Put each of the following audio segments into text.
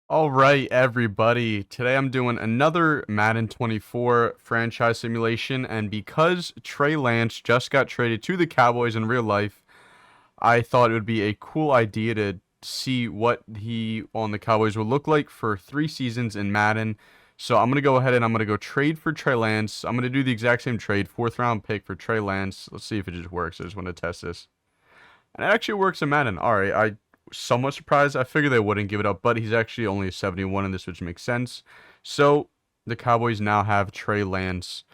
All right, everybody. Today I'm doing another Madden 24 franchise simulation, and because Trey Lance just got traded to the Cowboys in real life, I thought it would be a cool idea to see what he on the Cowboys would look like for 3 seasons in Madden. So I'm gonna go ahead and I'm gonna go trade for Trey Lance. I'm gonna do the exact same trade, fourth round pick for Trey Lance. Let's see if it just works. I just want to test this. And it actually works in Madden. All right, I somewhat surprised. I figured they wouldn't give it up, but he's actually only a 71 in this, which makes sense. So the Cowboys now have Trey Lance.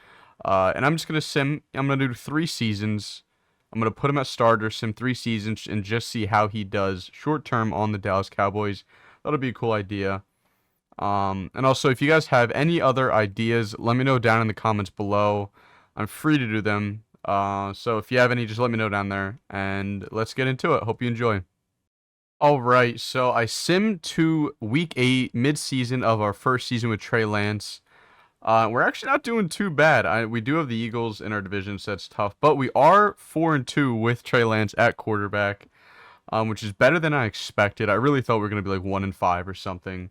And I'm just gonna sim. I'm gonna do 3 seasons. I'm gonna put him at starter, sim 3 seasons, and just see how he does short term on the Dallas Cowboys. That'll be a cool idea. And also, if you guys have any other ideas, let me know down in the comments below. I'm free to do them. So if you have any, just let me know down there, and let's get into it. Hope you enjoy. All right, so I simmed to week 8, mid-season of our first season with Trey Lance. We're actually not doing too bad. We do have the Eagles in our division, so that's tough. But we are 4-2 with Trey Lance at quarterback, which is better than I expected. I really thought we were gonna be like 1-5 or something,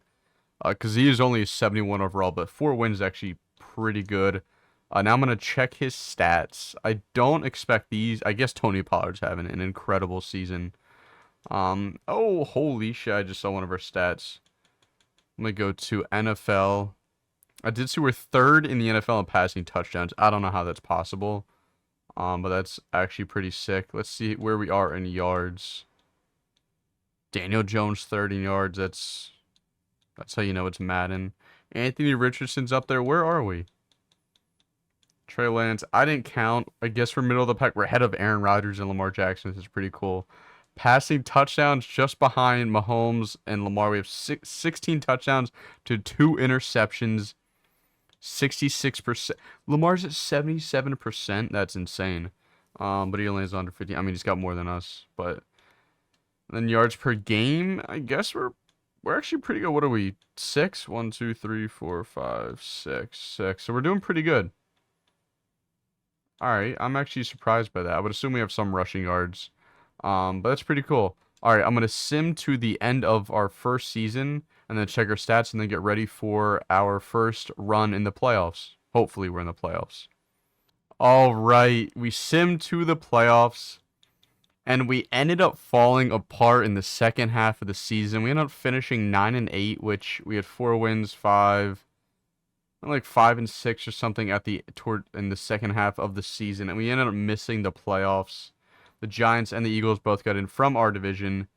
because he is only a 71 overall, but 4 wins is actually pretty good. Now I'm gonna check his stats. I don't expect these. I guess Tony Pollard's having an incredible season. Oh, holy shit, I just saw one of our stats. Let me go to NFL. I did see we're third in the NFL in passing touchdowns. I don't know how that's possible. But that's actually pretty sick. Let's see where we are in yards. Daniel Jones, third in yards. That's how you know it's Madden. Anthony Richardson's up there. Where are we? Trey Lance. I didn't count. I guess we're middle of the pack. We're ahead of Aaron Rodgers and Lamar Jackson. This is pretty cool. Passing touchdowns just behind Mahomes and Lamar. We have 16 touchdowns to 2 interceptions. 66%. Lamar's at 77%. That's insane. But he only has under 50. I mean, he's got more than us. But then yards per game, I guess we're actually pretty good. What are we? 6? 1, 2, 3, 4, 5, 6, 6. So we're doing pretty good. All right, I'm actually surprised by that. I would assume we have some rushing yards. But that's pretty cool. All right, I'm going to sim to the end of our first season and then check our stats and then get ready for our first run in the playoffs. Hopefully, we're in the playoffs. All right, we simmed to the playoffs and we ended up falling apart in the second half of the season. We ended up finishing 9-8, which we had 4 wins, 5, like 5-6 or something in the second half of the season, and we ended up missing the playoffs. The Giants and the Eagles both got in from our division.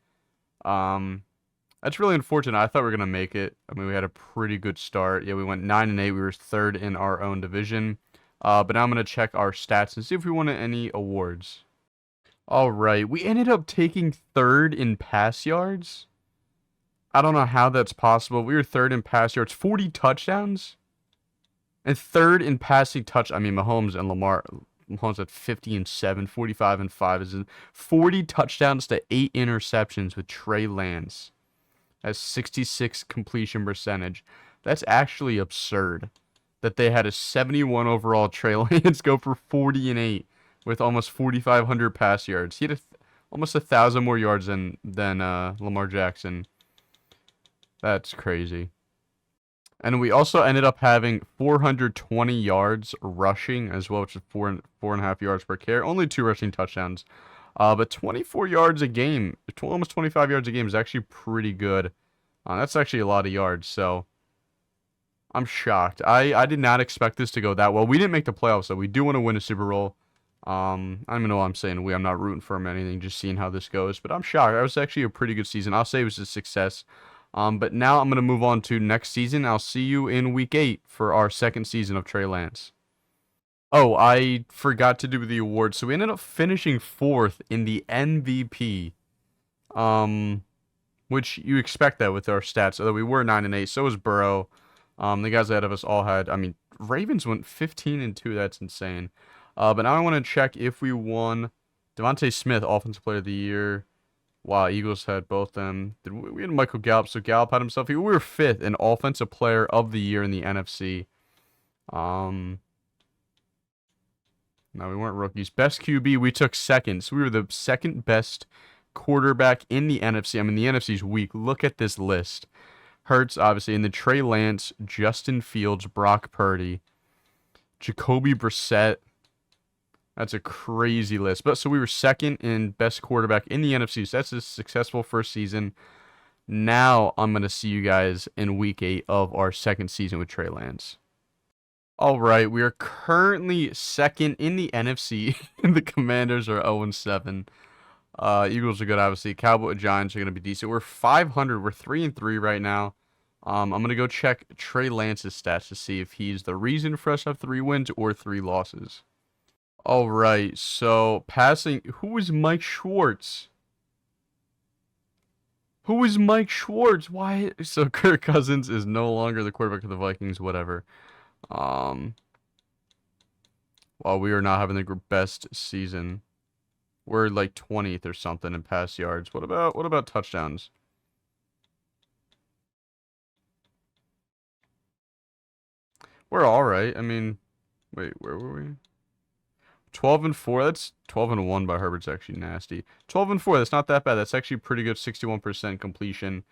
That's really unfortunate. I thought we were gonna make it. I mean, we had a pretty good start. Yeah, we went 9-8. We were third in our own division. But now I'm gonna check our stats and see if we won any awards. All right, we ended up taking third in pass yards. I don't know how that's possible. We were third in pass yards, 40 touchdowns, and third in passing touch. I mean, Mahomes and Lamar. Mahomes at 50-7, 45-5. Is 40 touchdowns to 8 interceptions with Trey Lance. Has 66 completion percentage. That's actually absurd. That they had a 71 overall Trey Lance go for 40-8 with almost 4,500 pass yards. He had almost 1,000 more yards than Lamar Jackson. That's crazy. And we also ended up having 420 yards rushing as well, which is 4.5 yards per carry. Only 2 rushing touchdowns. But 24 yards a game, almost 25 yards a game is actually pretty good. That's actually a lot of yards, so I'm shocked. I did not expect this to go that well. We didn't make the playoffs, so we do want to win a Super Bowl. I don't even know what I'm saying. I'm not rooting for him or anything, just seeing how this goes. But I'm shocked. That was actually a pretty good season. I'll say it was a success. But now I'm going to move on to next season. I'll see you in week 8 for our second season of Trey Lance. Oh, I forgot to do the awards. So we ended up finishing 4th in the MVP. Which you expect that with our stats. Although we were 9-8, so was Burrow. The guys ahead of us all had. I mean, Ravens went 15-2. That's insane. But now I want to check if we won. Devontae Smith, Offensive Player of the Year. Wow, Eagles had both them. We had Michael Gallup, so Gallup had himself. We were 5th in Offensive Player of the Year in the NFC. No, we weren't rookies. Best QB, we took 2nd. So we were the 2nd best quarterback in the NFC. I mean, the NFC's weak. Look at this list. Hurts, obviously, and then Trey Lance, Justin Fields, Brock Purdy, Jacoby Brissett. That's a crazy list. But so we were second in best quarterback in the NFC. So that's a successful first season. Now I'm going to see you guys in week 8 of our second season with Trey Lance. All right, we are currently second in the NFC. The Commanders are 0-7. Eagles are good, obviously. Cowboys, Giants are going to be decent. We're 500. We're 3-3 right now. I'm going to go check Trey Lance's stats to see if he's the reason for us to have 3 wins or 3 losses. All right, so passing. Who is Mike Schwartz? Who is Mike Schwartz? Why? So Kirk Cousins is no longer the quarterback of the Vikings. Whatever. While we are not having the best season, we're like 20th or something in pass yards. What about touchdowns? We're all right. I mean, wait, where were we? 12-4. That's 12-1 by Herbert's actually nasty. 12-4. That's not that bad. That's actually pretty good. 61% completion.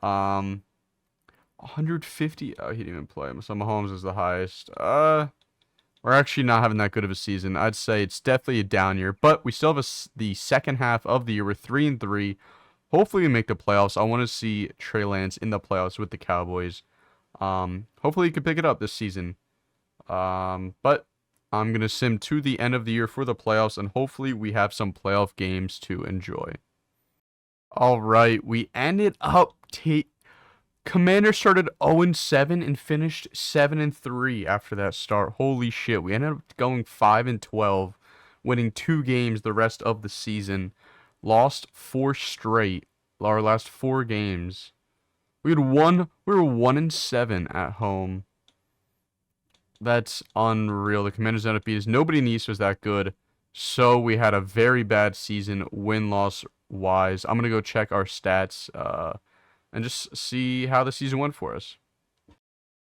150. Oh, he didn't even play. So Mahomes is the highest. We're actually not having that good of a season. I'd say it's definitely a down year, but we still have the second half of the year. We're 3-3. Hopefully we make the playoffs. I want to see Trey Lance in the playoffs with the Cowboys. Hopefully he can pick it up this season. But I'm going to sim to the end of the year for the playoffs, and hopefully we have some playoff games to enjoy. All right, we ended up Commander started 0-7 and finished 7-3 after that start. Holy shit, we ended up going 5-12, winning 2 games the rest of the season. Lost 4 straight, our last 4 games. We were 1-7 at home. That's unreal. The Commanders ended up beating us. Nobody in the East was that good. So we had a very bad season win-loss wise. I'm going to go check our stats and just see how the season went for us.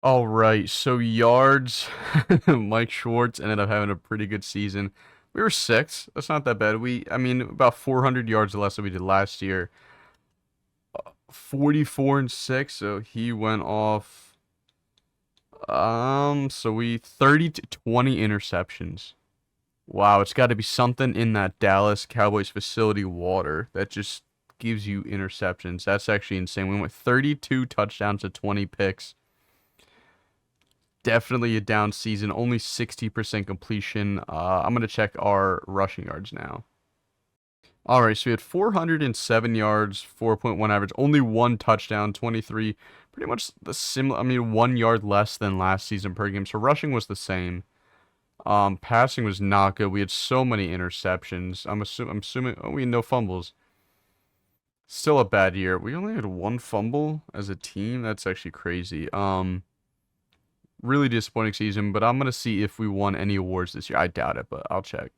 All right. So yards, Mike Schwartz ended up having a pretty good season. We were 6th. That's not that bad. I mean, about 400 yards less than we did last year. 44-6. So he went off. So we 30 to 20 interceptions. Wow, it's got to be something in that Dallas Cowboys facility water that just gives you interceptions. That's actually insane. We went 32 touchdowns to 20 picks. Definitely a down season. Only 60% completion. I'm going to check our rushing yards now. All right, so we had 407 yards, 4.1 average, only 1 touchdown, 23. Pretty much the similar. I mean, 1 yard less than last season per game. So rushing was the same. Passing was not good. We had so many interceptions. I'm assuming. Oh, we had no fumbles. Still a bad year. We only had 1 fumble as a team. That's actually crazy. Really disappointing season. But I'm gonna see if we won any awards this year. I doubt it, but I'll check.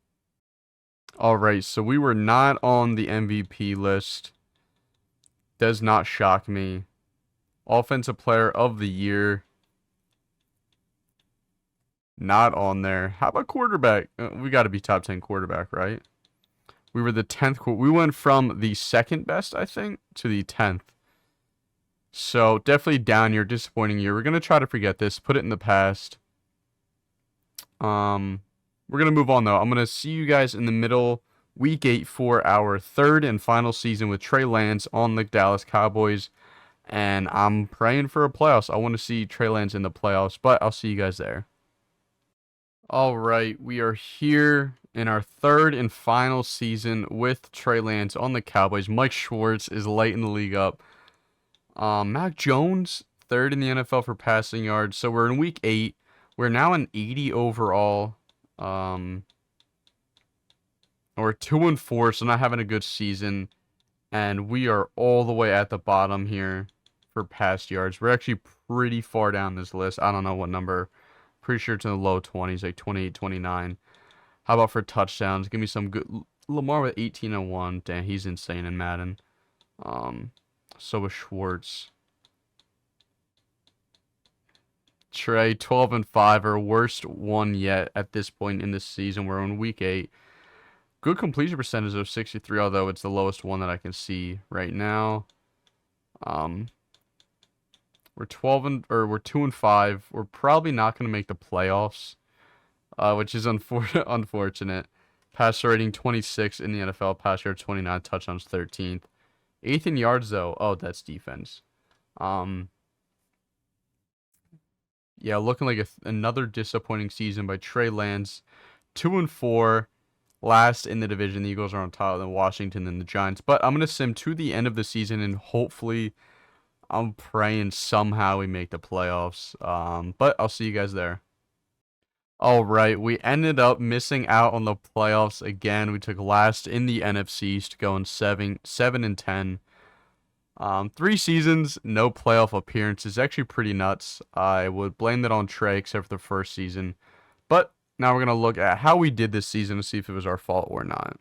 All right, so we were not on the MVP list. Does not shock me. Offensive Player of the Year. Not on there. How about quarterback? We got to be top 10 quarterback, right? We were the 10th. We went from the second best, I think, to the 10th. So definitely down year, disappointing year. We're going to try to forget this, put it in the past. We're going to move on, though. I'm going to see you guys in the middle, week 8 for our 3rd and final season with Trey Lance on the Dallas Cowboys. And I'm praying for a playoffs. I want to see Trey Lance in the playoffs, but I'll see you guys there. All right, we are here in our 3rd and final season with Trey Lance on the Cowboys. Mike Schwartz is lighting the league up. Mac Jones, 3rd in the NFL for passing yards. So we're in week 8. We're now an 80 overall. We're 2-4, so not having a good season. And we are all the way at the bottom here for pass yards. We're actually pretty far down this list. I don't know what number. Pretty sure it's in the low 20s, like 28, 29. How about for touchdowns? Give me some good. Lamar with 18-1. Damn, he's insane in Madden. So is Schwartz. Trey, 12-5, our worst one yet at this point in this season. We're on week 8. Good completion percentage of 63, although it's the lowest one that I can see right now. We're 12 and or we're 2-5. We're probably not going to make the playoffs, which is unfortunate. Passer rating 26 in the NFL. Pass yard 29. Touchdowns 13th. 8th in yards though. Oh, that's defense. Um, yeah, looking like another disappointing season by Trey Lance. 2-4. Last in the division. The Eagles are on top, then Washington, then the Giants. But I'm gonna sim to the end of the season, and hopefully, I'm praying somehow we make the playoffs. But I'll see you guys there. All right, we ended up missing out on the playoffs again. We took last in the NFC East, going 7-10. 3 seasons, no playoff appearances. Actually, pretty nuts. I would blame that on Trey, except for the first season. But now we're gonna look at how we did this season to see if it was our fault or not.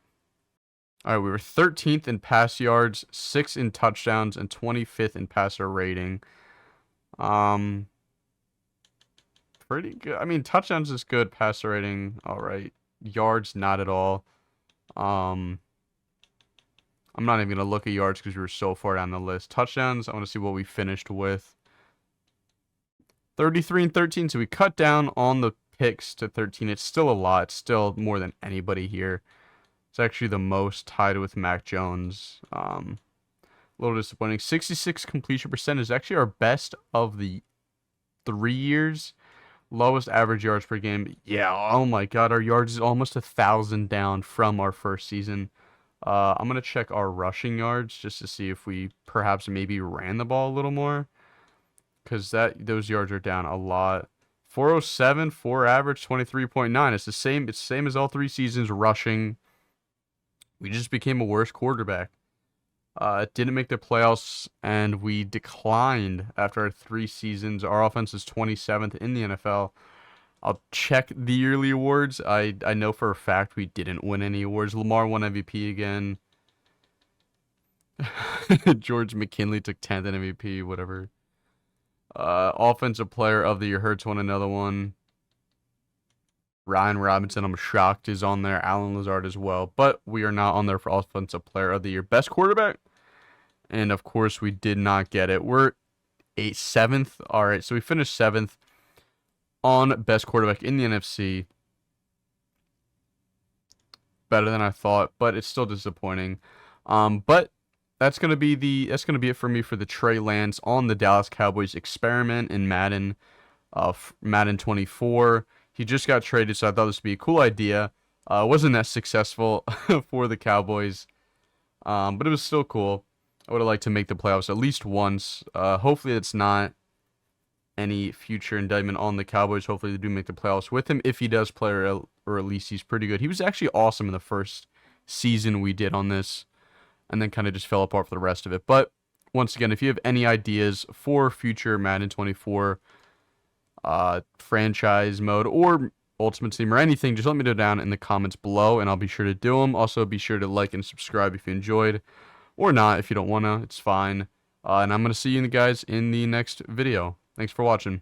All right, we were 13th in pass yards, 6th in touchdowns, and 25th in passer rating. Um, Pretty good. I mean, touchdowns is good. Passer rating, all right. Yards, not at all. Um, I'm not even gonna look at yards because we were so far down the list. Touchdowns, I want to see what we finished with. 33 and 13. So we cut down on the picks to 13. It's still a lot. It's still more than anybody here. It's actually the most, tied with Mac Jones. A little disappointing. 66 completion percent is actually our best of the 3 years. Lowest average yards per game. Yeah, oh my god, our yards is almost 1,000 down from our first season. I'm gonna check our rushing yards just to see if we perhaps maybe ran the ball a little more, because those yards are down a lot. 407, 4 average, 23.9. It's the same. It's the same as all 3 seasons. Rushing. We just became a worse quarterback. Didn't make the playoffs, and we declined after our 3 seasons. Our offense is 27th in the NFL. I'll check the yearly awards. I know for a fact we didn't win any awards. Lamar won MVP again. George McKinley took 10th in MVP, whatever. Offensive player of the year, Hurts won another one. Ryan Robinson, I'm shocked, is on there. Alan Lazard as well. But we are not on there for offensive player of the year. Best quarterback? And of course, we did not get it. We're 7th. All right, so we finished 7th on best quarterback in the NFC. Better than I thought, but it's still disappointing. But that's gonna be it for me for the Trey Lance on the Dallas Cowboys experiment in Madden, Madden 24. He just got traded, so I thought this would be a cool idea. Wasn't that successful for the Cowboys, but it was still cool. I would have liked to make the playoffs at least once. Hopefully it's not any future indictment on the Cowboys. Hopefully they do make the playoffs with him if he does play, or at least he's pretty good. He was actually awesome in the first season we did on this, and then kind of just fell apart for the rest of it. But once again, if you have any ideas for future Madden 24 franchise mode or Ultimate Team or anything, just let me know down in the comments below, and I'll be sure to do them. Also, be sure to like and subscribe if you enjoyed, or not if you don't want to. It's fine. And I'm going to see you guys in the next video. Thanks for watching.